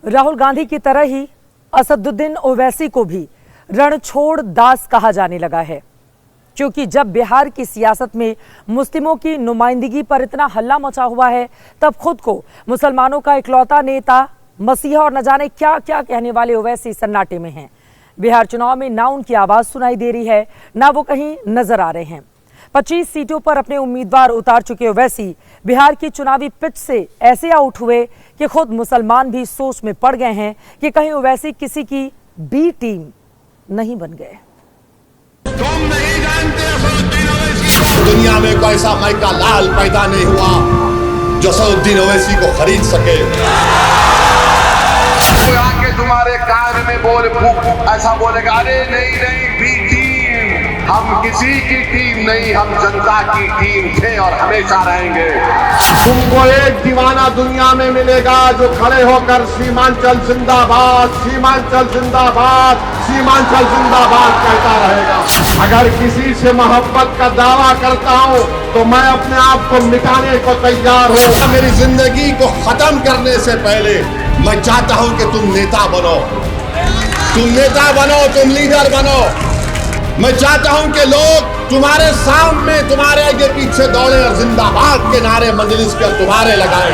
राहुल गांधी की तरह ही असदुद्दीन ओवैसी को भी रणछोड़ दास कहा जाने लगा है, क्योंकि जब बिहार की सियासत में मुस्लिमों की नुमाइंदगी पर इतना हल्ला मचा हुआ है, तब खुद को मुसलमानों का इकलौता नेता, मसीहा और न जाने क्या क्या कहने वाले ओवैसी सन्नाटे में हैं। बिहार चुनाव में ना उनकी आवाज सुनाई दे रही है, ना वो कहीं नजर आ रहे हैं। 25 सीटों पर अपने उम्मीदवार उतार चुके ओवैसी बिहार की चुनावी पिच से ऐसे आउट हुए कि खुद मुसलमान भी सोच में पड़ गए हैं कि कहीं ओवैसी किसी की बी टीम नहीं बन गए। तुम नहीं जानते असदुद्दीन ओवैसी को। दुनिया में कोई ऐसा माइका लाल पैदा नहीं हुआ जो असदुद्दीन ओवैसी को खरीद सके। कोई आके तुम्हारे कान में बोल फूक ऐसा बोलेगा, अरे नहीं नहीं बी टीम, हम किसी की टीम नहीं, हम जनता की टीम थे और हमेशा रहेंगे। तुमको एक दीवाना दुनिया में मिलेगा जो खड़े होकर सीमांचल जिंदाबाद, सीमांचल जिंदाबाद, सीमांचल जिंदाबाद कहता रहेगा। अगर किसी से मोहब्बत का दावा करता हूँ तो मैं अपने आप को मिटाने को तैयार हूँ। मेरी जिंदगी को खत्म करने से पहले मैं चाहता हूँ कि तुम नेता बनो, तुम नेता बनो, तुम लीडर बनो। मैं चाहता हूं कि लोग तुम्हारे सामने, तुम्हारे आगे पीछे दौड़े और जिंदाबाद के नारे मजलिस कर तुम्हारे लगाए।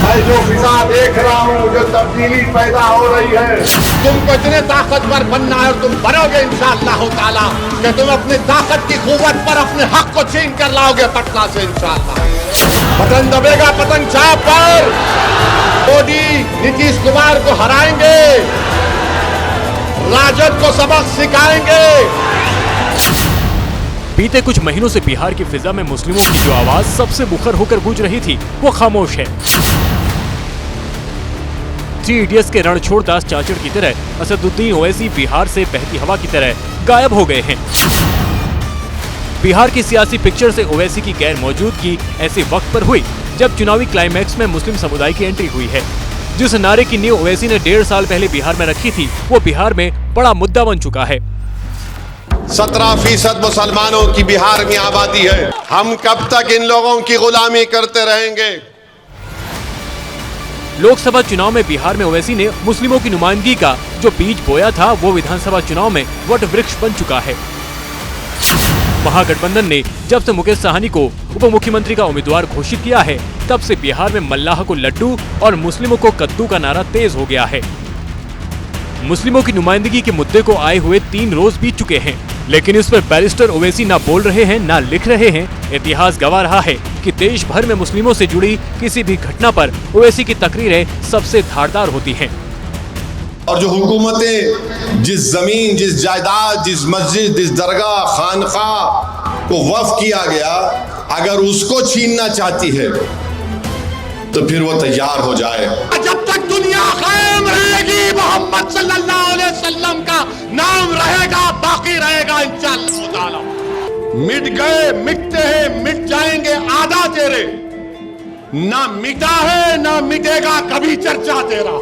मैं जो फिजा देख रहा हूं, जो तब्दीली पैदा हो रही है, तुमको इतने ताकतवर बनना है और तुम बनोगे इंशाअल्लाह ताला कि तुम अपनी ताकत की कुव्वत पर अपने हक को छीन कर लाओगे पटना से इंशाअल्लाह। बटन दबेगा पतंग छाप पर, मोदी नीतीश कुमार को हराएंगे, राजद को सबक सिखाएंगे। बीते कुछ महीनों से बिहार की फिजा में मुस्लिमों की जो आवाज सबसे मुखर होकर गूंज रही थी, वो खामोश है। थ्री इडियट्स के रणछोड़ दास चाचड़ की तरह असदुद्दीन ओवैसी बिहार से बहती हवा की तरह गायब हो गए हैं। बिहार की सियासी पिक्चर से ओवैसी की गैर मौजूदगी ऐसे वक्त पर हुई जब चुनावी क्लाइमैक्स में मुस्लिम समुदाय की एंट्री हुई है। जिस नारे की नींव ओवैसी ने 1.5 साल पहले बिहार में रखी थी, वो बिहार में बड़ा मुद्दा बन चुका है। 17% मुसलमानों की बिहार में आबादी है। हम कब तक इन लोगों की गुलामी करते रहेंगे? लोकसभा चुनाव में बिहार में ओवैसी ने मुस्लिमों की नुमाइंदगी का जो बीज बोया था, वो विधानसभा चुनाव में वट वृक्ष बन चुका है। महागठबंधन ने जब से मुकेश साहनी को उप मुख्यमंत्री का उम्मीदवार घोषित किया है, तब से बिहार में मल्लाह को लड्डू और मुस्लिमों को कद्दू का नारा तेज हो गया है। मुस्लिमों की नुमाइंदगी के मुद्दे को आए हुए 3 रोज बीत चुके हैं, लेकिन इस पर बैरिस्टर ओवैसी ना बोल रहे हैं, ना लिख रहे हैं। इतिहास गवाह रहा है कि देश भर में मुस्लिमों से जुड़ी किसी भी घटना पर ओवैसी की तकरीरें सबसे धारदार होती हैं। और जो हुकूमतें जिस जमीन, जिस जायदाद, जिस मस्जिद, जिस दरगाह, खानका को वक्फ किया गया, अगर उसको छीनना चाहती है तो फिर वो तैयार हो जाए। जब तक दुनिया कायम रहेगी, मोहम्मद सल्लल्लाहु अलैहि वसल्लम का नाम रहेगा, बाकी रहेगा इंशाअल्लाह ताला। मिट गए, मिटते हैं, मिट जाएंगे आधा तेरे, ना मिटा है ना मिटेगा कभी चर्चा तेरा।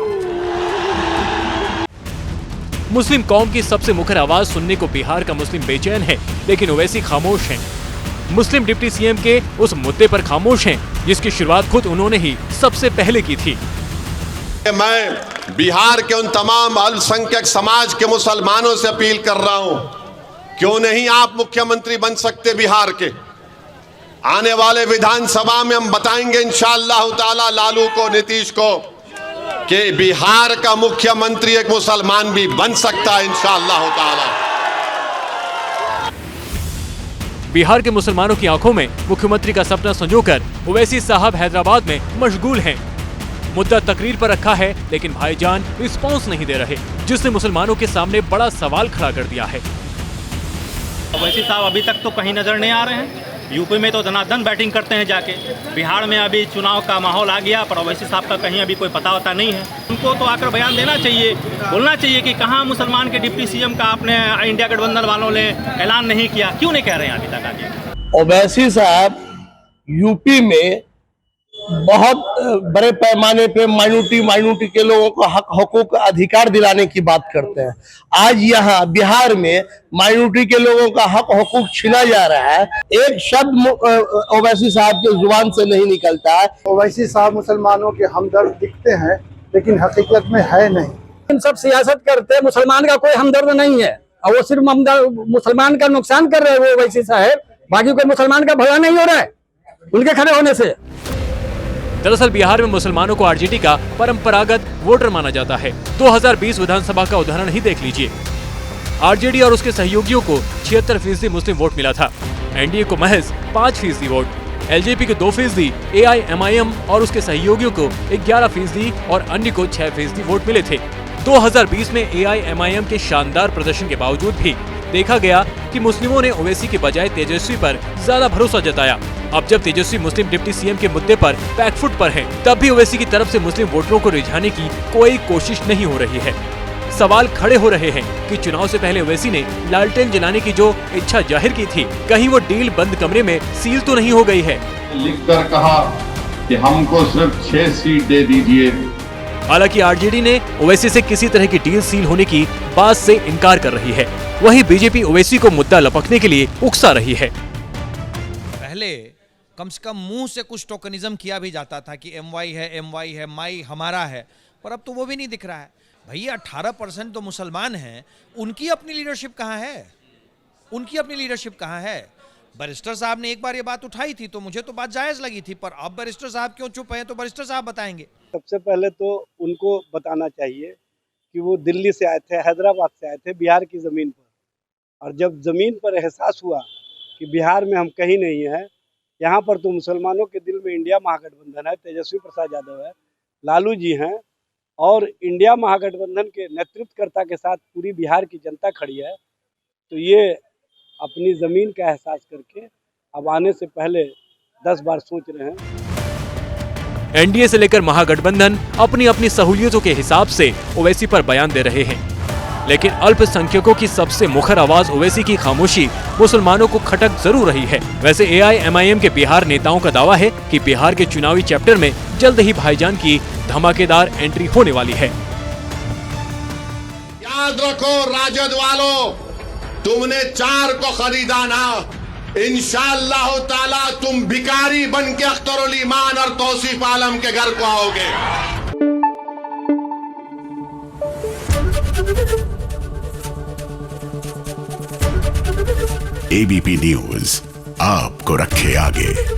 मुस्लिम कौम की सबसे मुखर आवाज सुनने को बिहार का मुस्लिम बेचैन है, लेकिन ओवैसी खामोश हैं। मुस्लिम डिप्टी सीएम के उस मुद्दे पर खामोश हैं जिसकी शुरुआत खुद उन्होंने ही सबसे पहले की थी। मैं बिहार के उन तमाम अल्पसंख्यक समाज के मुसलमानों से अपील कर रहा हूं, क्यों नहीं आप मुख्यमंत्री बन सकते बिहार के? आने वाले विधानसभा में हम बताएंगे इंशाअल्लाह ताला लालू को, नीतीश को, कि बिहार का मुख्यमंत्री एक मुसलमान भी बन सकता है इंशाअल्लाह ताला। बिहार के मुसलमानों की आंखों में मुख्यमंत्री का सपना संजोकर ओवैसी साहब हैदराबाद में मशगूल हैं। मुद्दा तकरीर पर रखा है, लेकिन भाईजान रिस्पॉन्स नहीं दे रहे, जिसने मुसलमानों के सामने बड़ा सवाल खड़ा कर दिया है। ओवैसी साहब अभी तक तो कहीं नजर नहीं आ रहे हैं। यूपी में तो धनाधन बैटिंग करते हैं जाके, बिहार में अभी चुनाव का माहौल आ गया, पर ओवैसी साहब का कहीं अभी कोई पता होता नहीं है। उनको तो आकर बयान देना चाहिए, बोलना चाहिए कि कहाँ मुसलमान के डिप्टी सीएम का आपने इंडिया गठबंधन वालों ने ऐलान नहीं किया, क्यों नहीं कह रहे हैं अभी तक आगे? ओवैसी साहब यूपी में बहुत बड़े पैमाने पे माइनॉरिटी के लोगों को हक हकूक अधिकार दिलाने की बात करते हैं। आज यहाँ बिहार में माइनॉरिटी के लोगों का हक हकूक छीना जा रहा है। एक शब्द ओवैसी साहब के जुबान से नहीं निकलता है। ओवैसी साहब मुसलमानों के हमदर्द दिखते हैं, लेकिन हकीकत में है नहीं। इन सब सियासत करते, मुसलमान का कोई हमदर्द नहीं है और वो सिर्फ मुसलमान का नुकसान कर रहे हैं वो वैसी साहब, बाकी कोई मुसलमान का भला नहीं हो रहा है उनके खड़े होने से। दरअसल बिहार में मुसलमानों को आरजेडी का परंपरागत वोटर माना जाता है। 2020 विधानसभा का उदाहरण ही देख लीजिए। आरजेडी और उसके सहयोगियों को 76% मुस्लिम वोट मिला था, एनडीए को महज 5% वोट, एलजेपी को 2%, एआईएमआईएम और उसके सहयोगियों को 11% और अन्य को 6% वोट मिले थे। 2020 में एआईएमआईएम के शानदार प्रदर्शन के बावजूद भी देखा गया कि मुस्लिमों ने ओवैसी के बजाय तेजस्वी पर ज्यादा भरोसा जताया। अब जब तेजस्वी मुस्लिम डिप्टी सीएम के मुद्दे पर बैकफुट पर है, तब भी ओवैसी की तरफ से मुस्लिम वोटरों को रिझाने की कोई कोशिश नहीं हो रही है। सवाल खड़े हो रहे हैं कि चुनाव से पहले ओवैसी ने लालटेन जलाने की जो इच्छा जाहिर की थी, कहीं वो डील बंद कमरे में सील तो नहीं हो गई है। लिखकर कहा कि हमको सिर्फ 6 सीट दे दीजिए। हालांकि आरजेडी ने ओवैसी से किसी तरह की डील सील होने की बात से इनकार कर रही है। वहीं बीजेपी ओवैसी को मुद्दा लपकने के लिए उकसा रही है। पहले कम से कम मुंह से कुछ टोकनिज्म किया भी जाता था कि एमवाई है, माई हमारा है, पर अब तो वो भी नहीं दिख रहा है। भैया 18% तो मुसलमान हैं, उनकी अपनी लीडरशिप कहाँ है? उनकी अपनी लीडरशिप कहाँ है? बैरिस्टर साहब ने एक बार ये बात उठाई थी तो मुझे तो बात जायज लगी थी, पर अब बैरिस्टर साहब क्यों चुप हैं? तो बैरिस्टर साहब बताएंगे। सबसे पहले तो उनको बताना चाहिए कि वो दिल्ली से आए थे, हैदराबाद से आए थे, बिहार की ज़मीन पर, और जब ज़मीन पर एहसास हुआ कि बिहार में हम कहीं नहीं हैं, यहाँ पर तो मुसलमानों के दिल में इंडिया महागठबंधन है, तेजस्वी प्रसाद यादव है, लालू जी हैं, और इंडिया महागठबंधन के नेतृत्वकर्ता के साथ पूरी बिहार की जनता खड़ी है, तो ये अपनी ज़मीन का एहसास करके अब आने से पहले 10 बार सोच रहे हैं। एनडीए से लेकर महागठबंधन अपनी अपनी सहूलियतों के हिसाब से ओवैसी पर बयान दे रहे हैं, लेकिन अल्पसंख्यकों की सबसे मुखर आवाज ओवैसी की खामोशी मुसलमानों को खटक जरूर रही है। वैसे एआईएमआईएम के बिहार नेताओं का दावा है कि बिहार के चुनावी चैप्टर में जल्द ही भाईजान की धमाकेदार एंट्री होने वाली है। याद रखो राजद वालों, तुमने 4 को खरीदा ना, इंशाअल्लाह ताला तुम भिखारी बन के अख्तरुल ईमान और तौसीफ आलम के घर को आओगे। एबीपी न्यूज आपको रखे आगे।